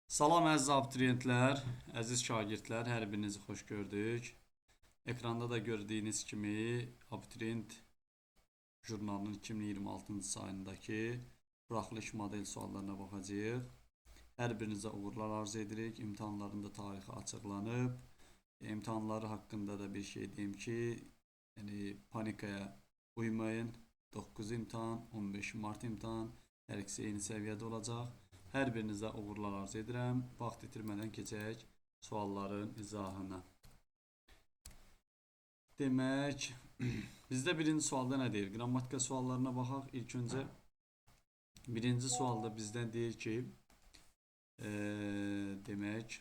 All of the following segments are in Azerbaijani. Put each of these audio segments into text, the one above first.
Salam əziz abituriyentlər, əziz şagirdlər, hər birinizi xoş gördük. Ekranda da gördüyünüz kimi abituriyent jurnalının 2026-cı sayındakı buraxılış model suallarına baxacağıq. Hər birinizə uğurlar arzu edirik. İmtahanlarında tarixi açıqlanıb. İmtahanları haqqında da bir şey deyim ki, panikaya uymayın. 9 imtahan, 15 Mart imtahan, hər ikisi eyni səviyyədə olacaq. Hər birinizə uğurlar arzu edirəm. Vaxt itirmədən keçək sualların izahına. Demək, bizdə birinci sualda nə deyir? Qrammatika suallarına baxaq. İlk öncə birinci sualda bizdən deyir ki, demək,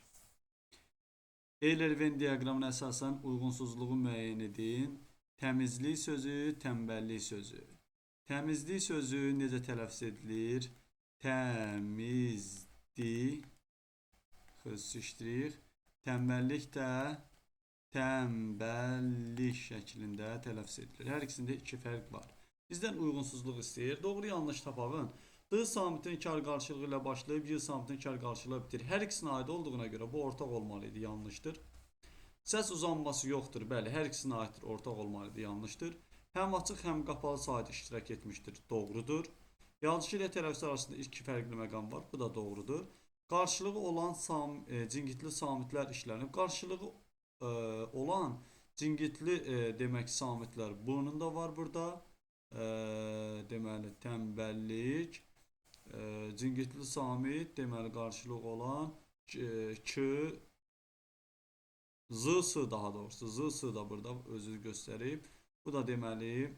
Euler-Venn diaqramına əsasən uyğunsuzluğu müəyyən edin. Təmizlik sözü, tənbəllik sözü. Təmizlik sözü necə tələffüz edilir? Təmizlik, xüsusiləşdiririk. Tənbəllik də tənbəllik şəklində tələffüz edilir. Hər ikisində iki fərq var. Bizdən uyğunsuzluq istəyir. Doğru yanlış tapağın. D samitin kar qarşılığı ilə başlayıb Y samitin kar qarşılığı bitir. Hər ikisinə aid olduğuna görə bu ortaq olmalıydı, yanlışdır. Səs uzanması yoxdur. Bəli, hər ikisinə aiddir, ortaq olmalıydı, yanlışdır. Həm açıq, həm qapalı sahədə iştirak etmişdir. Doğrudur. Yazıcı ilə tələffüz arasında iki fərqli məqam var. Bu da doğrudur. Qarşılığı olan cingitli samitlər işlənib. Qarşılığı olan cingitli demək samitlər bunun da var burada. Deməli tənbəllik, cingitli samit deməli qarşılığı olan ki zısı daha doğrusu zısı da burada özünü göstərib. Bu da deməli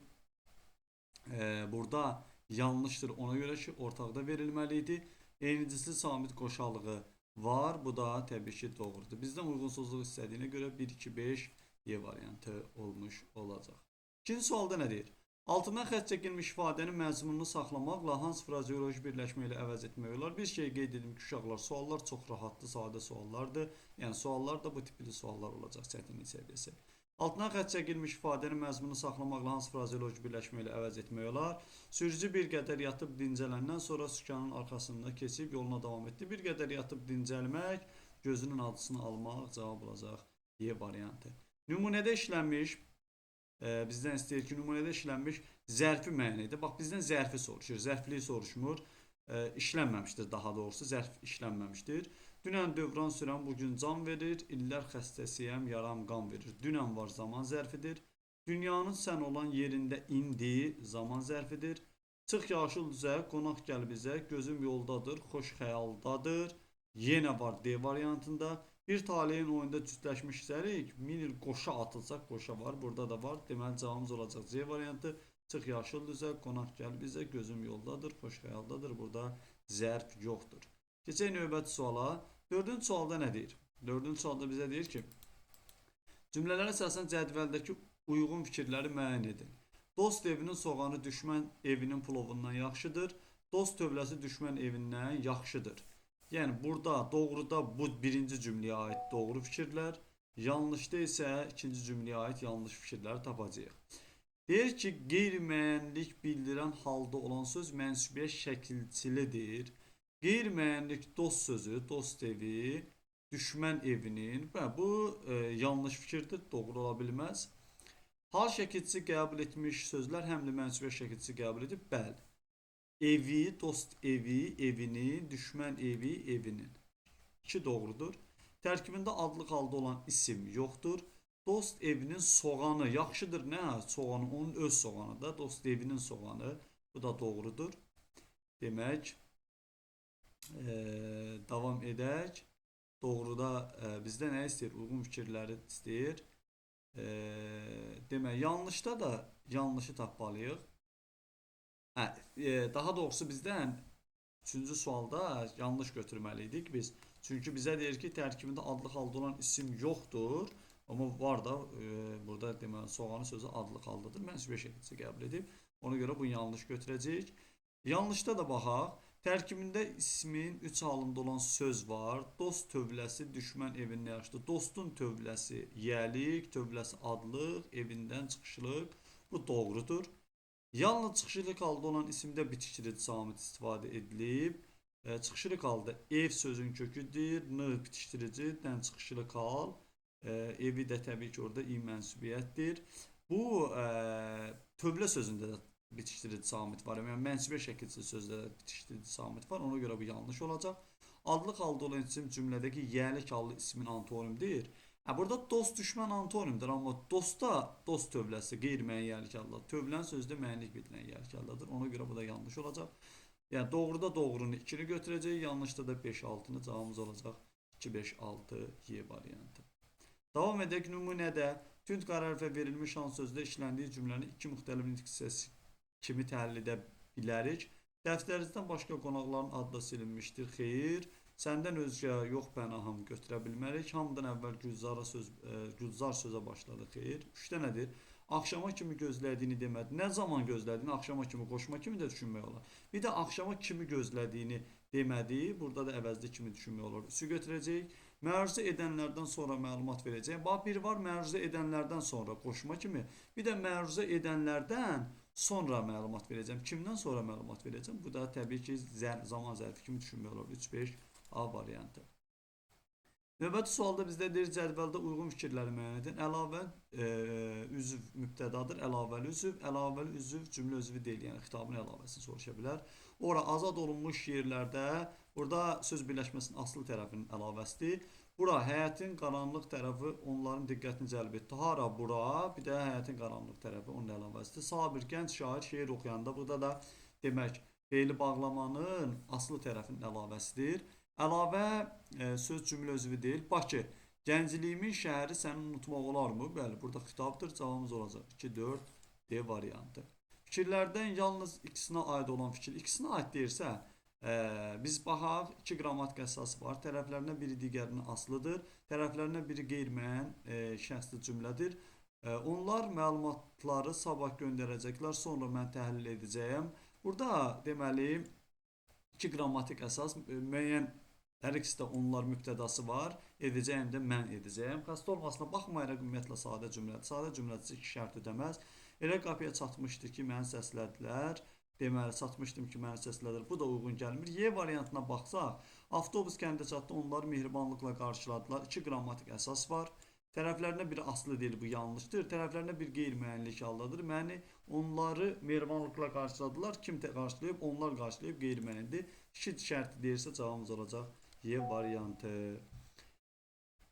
burada yanlışdır. Ona görə ki ortaqda verilməli. Eynicisli samit qoşalığı var. Bu da təbii ki doğrudur. Bizdən uyğunsuzluq istədiyinə görə 1, 2, 5 Y variantı olmuş olacaq. İkinci sualda nə deyir? Altından xətt çəkilmiş ifadənin məzmununu saxlamaqla hansı frazeoloji birləşmə ilə əvəz etmək olar? Bir şey qeyd edim ki, uşaqlar, suallar çox rahatdır, sadə suallardır. Yəni suallar da bu tipli suallar olacaq, çətinlik səviyyəsi. Altından xətt çəkilmiş ifadənin məzmununu saxlamaqla hansı frazeoloji birləşmə ilə əvəz etmək olar? Sürücü bir qədər yatıb dincələndən sonra sükanın arxasında keçib yoluna davam etdi. Bir qədər yatıb dincəlmək, gözünün acısını almaq cavab olacaq Y variantı. Nümunədə işlənmiş, bizdən istəyir ki, nümunədə işlənmiş zərfi müəyyən edir. Bax, bizdən zərfi soruşur, zərfliyi soruşmur. İşlənməmişdir daha doğrusu, zərf işlənməmişdir. Dünən dövran sürən bugün can verir, illər xəstəsiyəm, yaram qan verir. Dünən var zaman zərfidir. Dünyanın sən olan yerində indi zaman zərfidir. Çıx yaşıl düzə, qonaq gəl bizə, gözüm yoldadır, xoş xəyaldadır. Yenə var D variantında. Bir taleyin oyunda cütləşmişsərik, 1000 il qoşa atılsaq, qoşa var, burada da var. Deməli cavabımız olacaq C variantı. Çıx yaşıl düzə, qonaq gəl bizə, gözüm yoldadır, xoş xəyaldadır. Burada zərf yoxdur. Keçək növbəti suala. Dördüncü sualda nə deyir? Dördüncü sualda bizə deyir ki, cümlələrə əsasən cədvəldəki uyğun fikirləri müəyyən edin. Dost evinin soğanı düşmən evinin plovundan yaxşıdır. Dost tövləsi düşmən evindən yaxşıdır. Yəni burada doğruda bu birinci cümləyə aid doğru fikirlər, yanlışda isə ikinci cümləyə aid yanlış fikirlər tapacağıq. Deyir ki, qeyri-müəyyənlik bildirən halda olan söz mənsubiyyət şəkilçilidir. Qeyri-müəyyənlik dost sözü, dost evi, düşmən evinin, bu yanlış fikirdir, doğru ola bilməz. Hal şəkilçisi qəbul etmiş sözlər həm də mənsubiyyət şəkilçisi qəbul edib, bəli. Evi, dost evi, evinin, düşmən evi, evinin. 2 doğrudur. Tərkibində adlıq halda olan isim yoxdur. Dost evinin soğanı yaxşıdır. Nə? Soğanı, onun öz soğanı da. Dost evinin soğanı. Bu da doğrudur. Demək, davam edək. Doğruda bizdə nə istəyir? Uyğun fikirləri istəyir. Demək, yanlışda da yanlışı tapmalıyıq. Daha doğrusu bizdən 3-cü sualda yanlış götürməliydik biz. Çünki bizə deyir ki, tərkibində adlıq halda olan isim yoxdur. Amma var da burada deməli soğanı sözü adlıq haldadır. Mənsubiyyət şəkilçisi qəbul edib. Ona görə bunu yanlış götürəcəyik. Yanlışda da baxaq. Tərkibində ismin 3 halında olan söz var. Dost tövləsi düşmən evindən yaxşıdır. Dostun tövləsi yəlik, tövləsi adlıq, evindən çıxışlıq. Bu doğrudur. Yalnız çıxışlıq halda olan isimdə bitişdirici samit istifadə edilib. Çıxışlı qaldı. Ev sözün köküdür. N bitişdirici, dən çıxışlı qal. Evi də təbii ki orada i mənsubiyyətdir. Bu tövlə sözündə də bitişdirici samit var. Yəni mənsubiyyət şəkildə sözdə də bitişdirici samit var. Ona görə bu yanlış olacaq. Adlı halda olan isim cümlədəki yəlik hallı ismin antonimdir. Burada dost düşmən antonimdir, amma dostda dost tövləsi qeyri-müəyyən yəlik haldadır. Tövlənin sözdə müəyyənlik bildirilən yəlik haldadır. Ona görə bu da yanlış olacaq. Yəni doğruda doğrunu 2-ni götürəcək, yanlışda da 5-6-nı cavabımız olacaq 2-5-6 Y variantı. Davam edək nümunədə tünd qara hərfə verilmiş an sözdə işləndiyi cümləni iki müxtəlif nitq hissəsi kimi təhlil edə bilərik. Dəftərinizdən başqa qonaqların adı da silinmişdir. Xeyr. Səndən özgə yox pənahım götürə bilmərik. Hamıdan əvvəl Gülzar sözə başladı. Xeyr. 3-də nədir? Axşama kimi gözlədiyini demədi. Nə zaman gözlədiyini axşama kimi qoşma kimi də düşünmək olar. Bir də axşama kimi gözlədiyini demədi. Burada da əvəzli kimi düşünmək olar. 3-ü götürəcəyik. Məruzə edənlərdən sonra məlumat verəcəyim. Bax, bir var məruzə edənlərdən sonra qoşma kimi. Bir də məruzə edənlərdən sonra məlumat verəcəm. Kimdən sonra məlumat verəcəm? Bu da təbii ki zaman zərfi kimi düşünmək olar. 3-5 A variantı. Növbəti sualda bizdə deyir cədvəldə uyğun fikirləri müəyyən edin. Əlavə üzv mübtədadır. Əlavəli üzv cümlə üzvü deyil. Yəni xitabın əlavəsini soruşa bilər. Ora azad olunmuş yerlərdə burada söz birləşməsinin aslı tərəfinin əlavəsidir. Bura həyətin qaranlıq tərəfi onların diqqətini cəlb etdi. Hara bura, bir də həyətin qaranlıq tərəfi onun əlavəsidir. Sabir gənc şair şeir oxuyanda burada da demək fe'li bağlamanın aslı tərəfinin əlavəsidir. Əlavə söz cümlə özü deyil. Bakı, gəncliyimin şəhəri səni unutmaq olarmı? Bəli, burada xitabdır. Cavabımız olacaq 2-4 D variantı. Fikirlərdən yalnız ikisinə aid olan fikir. İkisinə aid deyirsə, biz baxaq, 2 qrammatik əsası var. Tərəflərindən biri digərinin aslıdır. Tərəflərindən biri qeyri-müəyyən şəxsli cümlədir. Onlar məlumatları sabah göndərəcəklər, sonra mən təhlil edəcəyəm. Burada deməli 2 qrammatik əsas müəyyən hər ikisi də onlar mübtədası var. Edəcəyim də mən edəcəyim. Xəstə olmasına baxmayaraq ümumiyyətlə sadə cümlədir. Sadə cümlədir 2 şərt ödəməz. Elə qapıya çatmışdı ki, məni səslədilər. Deməli, çatmışdım ki, məni səslədilər. Bu da uyğun gəlmir. Y variantına baxsaq, avtobus kəndə çatdı, onları mehribanlıqla qarşıladılar. 2 qrammatik əsas var. Tərəflərinə biri aslı deyil, bu yanlışdır. Tərəflərinə bir qeyri-müəyyənlik haldadır. Yəni, onları mehribanlıqla qarşıladılar. Kim qarşılayıb? Onlar qarşılayıb qeyri-müəyyəndir. 2 şərti deyirsə, cavabımız olacaq Y variantı.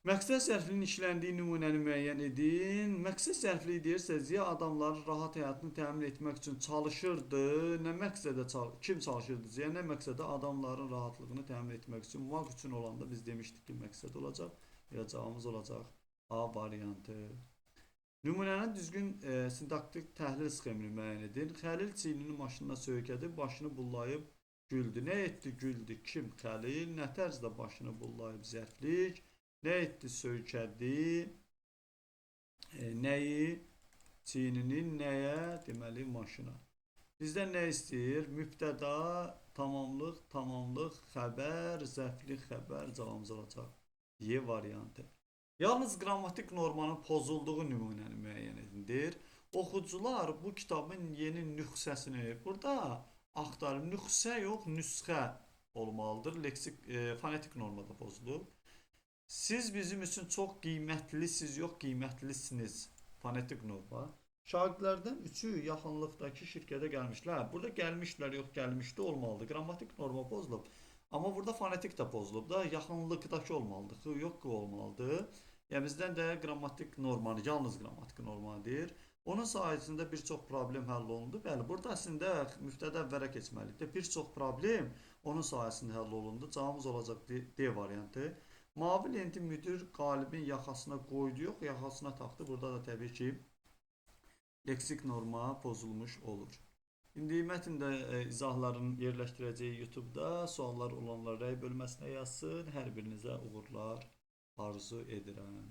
Məqsəd zərfliyinin işləndiyi nümunəni müəyyən edin. Məqsəd zərfliyi deyirsə, Ziya adamların rahat həyatını təmin etmək üçün çalışırdı. Nə məqsədə kim çalışırdı Ziya? Nə məqsədə adamların rahatlığını təmin etmək üçün? Maq üçün olanda biz demişdik ki, məqsəd olacaq. Ya cavabımız olacaq A variantı. Nümunənin düzgün sintaktik təhlil sxemini müəyyən edin. Xəlil çiynini maşınına söykədi, başını bullayıb güldü. Nə etdi güldü? Kim? Xəlil. Nə tərzdə başını bullayıb zərflik? Nə etdi söykədi? Nəyi? Çiynini nəyə? Deməli maşına. Bizdən nə istəyir? Mübtəda, tamamlıq, xəbər, zərflik xəbər cavabımız olacaq. Y variantı. Yalnız qrammatik normanın pozulduğu nümunəni müəyyən edindir. Oxucular bu kitabın yeni nüsxəsini burada axtarır. Nüsxə yox, nüsxə olmalıdır. Leksik, fonetik normada pozulub. Siz bizim üçün çox qiymətlisiniz, yox qiymətlisiniz. Fonetik norma. Şagirdlərdən 3-ü yaxınlıqdakı şirkətə gəlmişlər. Burada gəlmişlər, yox gəlmişdi olmalıdır. Qrammatik norma pozulub. Amma burada fonetik də pozulub da, yaxınlıqdakı olmalıdır, yox ki olmalıdır. Yəni bizdən də qrammatik normanı, yalnız qrammatik normadır. Onun sayəsində bir çox problem həll olundu. Bəli, burada əslində mübtəda əvvələ keçməlidir. Bir çox problem onun sayəsində həll olundu. Cavabımız olacaq D variantı. Mavi lenti müdir qalibin yaxasına qoydu, yox yaxasına taxdı. Burada da təbii ki leksik norma pozulmuş olur. İndi mətndə izahların yerləşdirəcəyi YouTube-da suallar olanlar rəy bölməsinə yazsın. Hər birinizə uğurlar arzu edirəm.